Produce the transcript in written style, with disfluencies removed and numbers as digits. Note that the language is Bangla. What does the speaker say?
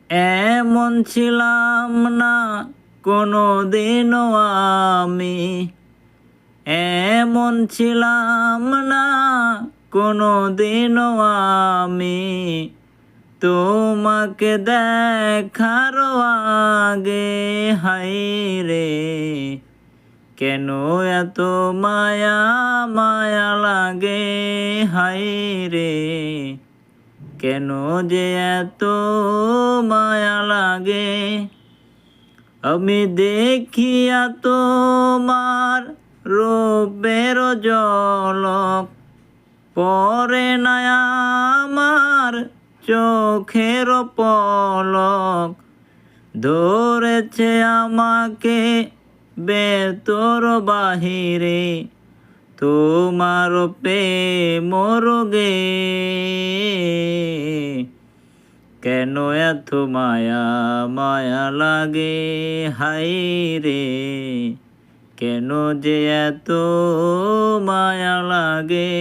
এমন ছিলাম না কোনো দিনও আমি, এমন ছিলাম না কোনো দিনও আমি, তোমাকে দেখার আগে। হায়রে কেন এত মায়া মায়া লাগে, হায়রে কেন যে এত মায়া লাগে। আমি দেখিয়া তোমার রূপের ঝলক, পরে না আমার চোখের পলক, ধরেছে আমাকে ভেতর বাহিরে, তোমার প্রেম রোগে। কেন এত মায়া মায়া লাগে, হায়রে কেন যে এত মায়া লাগে।